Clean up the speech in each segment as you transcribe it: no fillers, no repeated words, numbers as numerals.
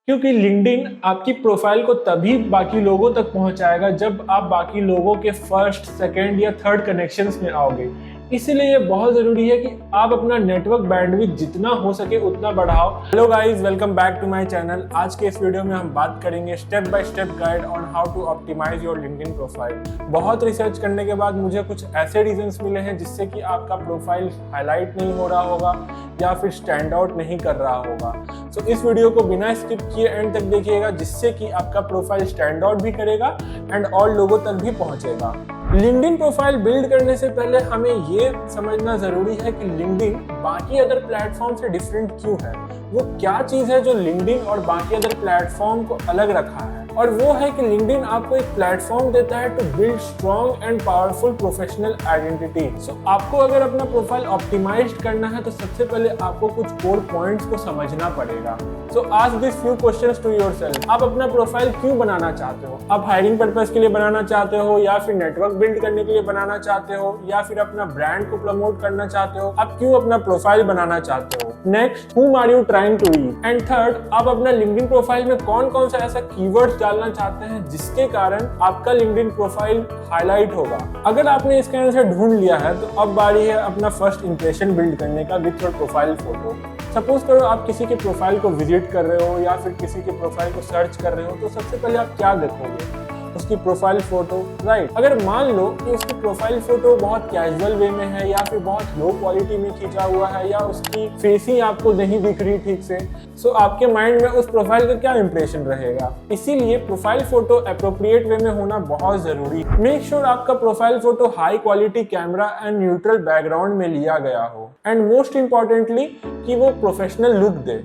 क्योंकि लिंक्डइन आपकी प्रोफाइल को तभी बाकी लोगों तक पहुंचाएगा जब आप बाकी लोगों के फर्स्ट, सेकंड या थर्ड कनेक्शंस में आओगे। इसीलिए ये बहुत जरूरी है कि आप अपना नेटवर्क बैंडविड्थ जितना हो सके उतना बढ़ाओ। Hello guys, welcome back to my channel. आज के इस वीडियो में हम बात करेंगे step by step guide on how to optimize your LinkedIn profile. बहुत रिसर्च करने के बाद मुझे कुछ ऐसे रीजंस मिले हैं जिससे कि आपका प्रोफाइल हाईलाइट नहीं हो रहा होगा या फिर स्टैंड आउट नहीं कर रहा होगा। सो इस वीडियो को बिना स्किप किए एंड तक देखिएगा, जिससे कि आपका प्रोफाइल स्टैंड आउट भी करेगा एंड और लोगों तक भी पहुंचेगा। लिंक्डइन प्रोफाइल बिल्ड करने से पहले हमें ये समझना जरूरी है कि लिंक्डइन बाकी अदर प्लेटफॉर्म से डिफरेंट क्यों है। वो क्या चीज है जो लिंक्डइन और बाकी अदर प्लेटफॉर्म को अलग रखा है, और वो है कि लिंक्डइन आपको एक प्लेटफॉर्म देता है to build strong and powerful professional identity. So आपको अगर अपना प्रोफाइल ऑप्टिमाइज करना है तो सबसे पहले आपको कुछ कोर पॉइंट्स को समझना पड़ेगा। So ask this few questions to yourself. आप अपना प्रोफाइल क्यों बनाना चाहते हो? आप हायरिंग पर्पस के लिए बनाना चाहते हो, या फिर नेटवर्क बिल्ड करने के लिए बनाना चाहते हो, या फिर अपना ब्रांड को प्रमोट करना चाहते हो? आप क्यों अपना प्रोफाइल बनाना चाहते हो? Next, whom are you trying to reach? And third, आप अपना लिंक्डइन प्रोफाइल में कौन कौन सा ऐसा कीवर्ड्स डालना चाहते हैं जिसके कारण आपका लिंक्डइन प्रोफाइल हाईलाइट होगा। अगर आपने इसका आंसर ढूंढ लिया है तो अब बारी है अपना फर्स्ट इंप्रेशन बिल्ड करने का with your profile photo. Suppose करो आप किसी के प्रोफाइल को विजिट कर रहे हो या फिर किसी के प्रोफाइल को सर्च कर रहे हो, तो सबसे पहले आप क्या देखोगे? उसकी प्रोफाइल फोटो, राइट। अगर मान लो कि उसकी प्रोफाइल फोटो बहुत कैजुअल वे में है या फिर बहुत लो क्वालिटी में खींचा हुआ है या उसकी फेस ही आपको नहीं दिख रही ठीक से, सो आपके माइंड में उस प्रोफाइल का क्या इंप्रेशन रहेगा? इसीलिए प्रोफाइल फोटो अप्रोप्रिएट वे में होना बहुत जरूरी है। मेक श्योर आपका profile photo high quality camera and neutral background में लिया गया हो, एंड मोस्ट इंपॉर्टेंटली कि वो प्रोफेशनल लुक दे।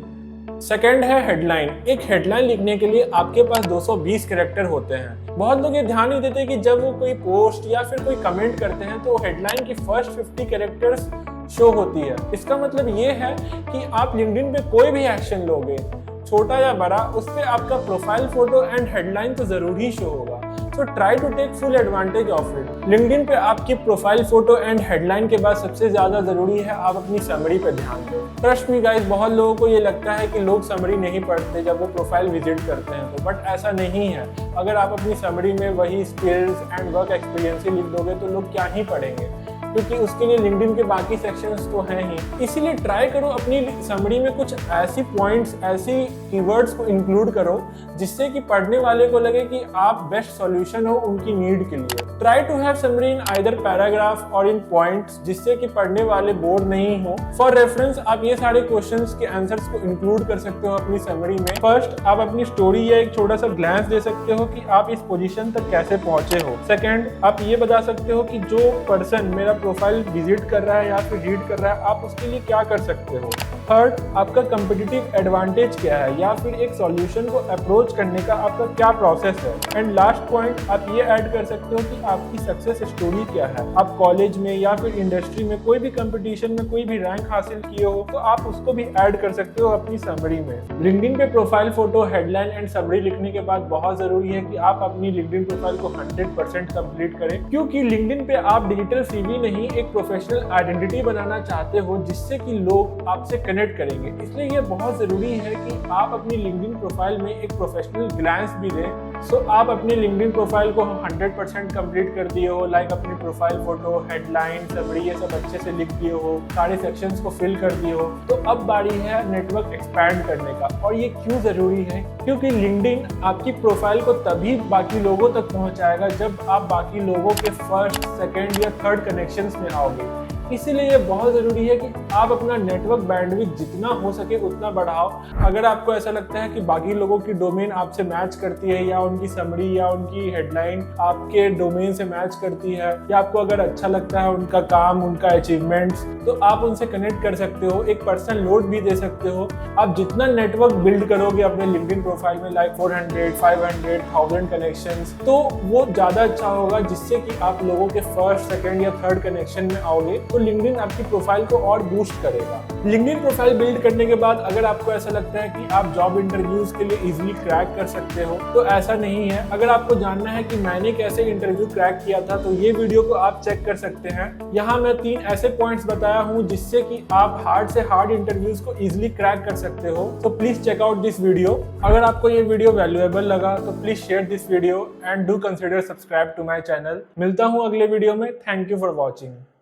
सेकेंड है हेडलाइन। एक हेडलाइन लिखने के लिए आपके पास 220 कैरेक्टर होते हैं। बहुत लोग ये ध्यान नहीं देते कि जब वो कोई पोस्ट या फिर कोई कमेंट करते हैं तो हेडलाइन की फर्स्ट 50 कैरेक्टर्स शो होती है। इसका मतलब ये है कि आप लिंक्डइन पे कोई भी एक्शन लोगे, छोटा या बड़ा, उस पे आपका प्रोफाइल फोटो एंड हेडलाइन तो जरूर ही शो होगा। So try to take full advantage of it. LinkedIn पे आपकी प्रोफाइल फोटो एंड हेडलाइन के बाद सबसे ज्यादा जरूरी है आप अपनी समरी पे ध्यान दो। ट्रस्ट मी गाइस, बहुत लोगों को ये लगता है कि लोग समरी नहीं पढ़ते जब वो प्रोफाइल विजिट करते हैं तो, बट ऐसा नहीं है। अगर आप अपनी समरी में वही स्किल्स एंड वर्क एक्सपीरियंस ही लिख दोगे तो लोग क्या ही पढ़ेंगे, क्योंकि उसके लिए लिंक्डइन के बाकी सेक्शंस तो हैं ही। इसीलिए ट्राई करो अपनी समरी में कुछ ऐसी पॉइंट्स, ऐसी कीवर्ड्स को इंक्लूड करो जिससे कि पढ़ने वाले को लगे कि आप बेस्ट सॉल्यूशन हो उनकी नीड के लिए। Try to have summary in either paragraph और इन पॉइंट्स, जिससे कि पढ़ने वाले बोर नहीं हो। फॉर रेफरेंस आप ये सारे क्वेश्चंस के आंसर्स को इंक्लूड कर सकते हो अपनी समरी में। फर्स्ट, आप अपनी स्टोरी या एक छोटा सा ग्लैंस दे सकते हो कि आप इस पोजीशन तक कैसे पहुंचे हो। सेकंड, आप ये बता सकते हो कि जो पर्सन मेरा प्रोफाइल विजिट कर रहा है या फिर रीड कर रहा है, आप उसके लिए क्या कर सकते हो। थर्ड, आपका कंपटीटिव एडवांटेज क्या है या फिर एक सॉल्यूशन को अप्रोच करने का आपका क्या प्रोसेस है। एंड लास्ट पॉइंट, आप ये ऐड कर सकते हो कि आपकी सक्सेस स्टोरी क्या है। आप कॉलेज में या फिर इंडस्ट्री में कोई भी कंपटीशन में कोई भी रैंक हासिल किए हो तो आप उसको भी ऐड कर सकते हो अपनी समरी में। लिंक्डइन पे profile photo, headline and summary लिखने के बाद बहुत जरूरी है कि आप अपनी लिंक्डइन प्रोफाइल को 100% कंप्लीट करें, क्योंकि लिंक्डइन पे आप डिजिटल सीवी नहीं एक प्रोफेशनल आइडेंटिटी बनाना चाहते हो जिससे कि लोग आपसे कनेक्ट करेंगे। इसलिए ये बहुत जरूरी है कि आप अपनी लिंक्डइन प्रोफाइल में एक प्रोफेशनल ग्लैंस भी दें। सो आप अपनी लिंक्डइन प्रोफाइल को 100% कंप्लीट कर दिए हो, लाइक अपनी प्रोफाइल फोटो, हेडलाइन, समरी ये सब अच्छे से लिख दिए हो, सारे सेक्शंस को फिल कर दिए हो, तो अब बारी है नेटवर्क एक्सपैंड करने का। और ये क्यों जरूरी है? क्योंकि लिंक्डइन आपकी प्रोफाइल को तभी बाकी लोगों तक पहुंचाएगा जब आप बाकी लोगों के फर्स्ट, सेकंड या थर्ड कनेक्शंस में आओगे। इसीलिए ये बहुत ज़रूरी है कि आप अपना नेटवर्क बैंडविड्थ जितना हो सके उतना बढ़ाओ। अगर आपको ऐसा लगता है कि बाकी लोगों की डोमेन आपसे मैच करती है या उनकी समरी या उनकी हेडलाइन आपके डोमेन से मैच करती है, या आपको अगर अच्छा लगता है उनका काम, उनका अचीवमेंट्स, तो आप उनसे कनेक्ट कर सकते हो, एक पर्सनल नोट भी दे सकते हो। आप जितना नेटवर्क बिल्ड करोगे अपने लिंक्डइन प्रोफाइल में, लाइक 400, 500, 1000 कनेक्शंस, तो वो ज़्यादा अच्छा होगा, जिससे कि आप लोगों के फर्स्ट, सेकंड या थर्ड कनेक्शन में आओगे तो लिंक्डइन आपकी प्रोफाइल को और बूस्ट बूस्ट करेगा। लिंक्डइन प्रोफाइल बिल्ड करने के बाद अगर आपको ऐसा लगता है कि आप जॉब इंटरव्यूज के लिए इजीली क्रैक कर सकते हो, तो ऐसा नहीं है। अगर आपको जानना है कि मैंने कैसे इंटरव्यू क्रैक किया था, तो ये वीडियो को आप चेक कर सकते हैं। यहाँ मैं 3 ऐसे पॉइंट्स बताया हूँ जिससे कि आप हार्ड से हार्ड इंटरव्यूज को इजीली क्रैक कर सकते हो। तो please check out this video. अगर आपको ये वीडियो वैल्यूएबल लगा तो please share this video and do consider subscribe to my channel. मिलता हूँ अगले वीडियो में। Thank you for watching.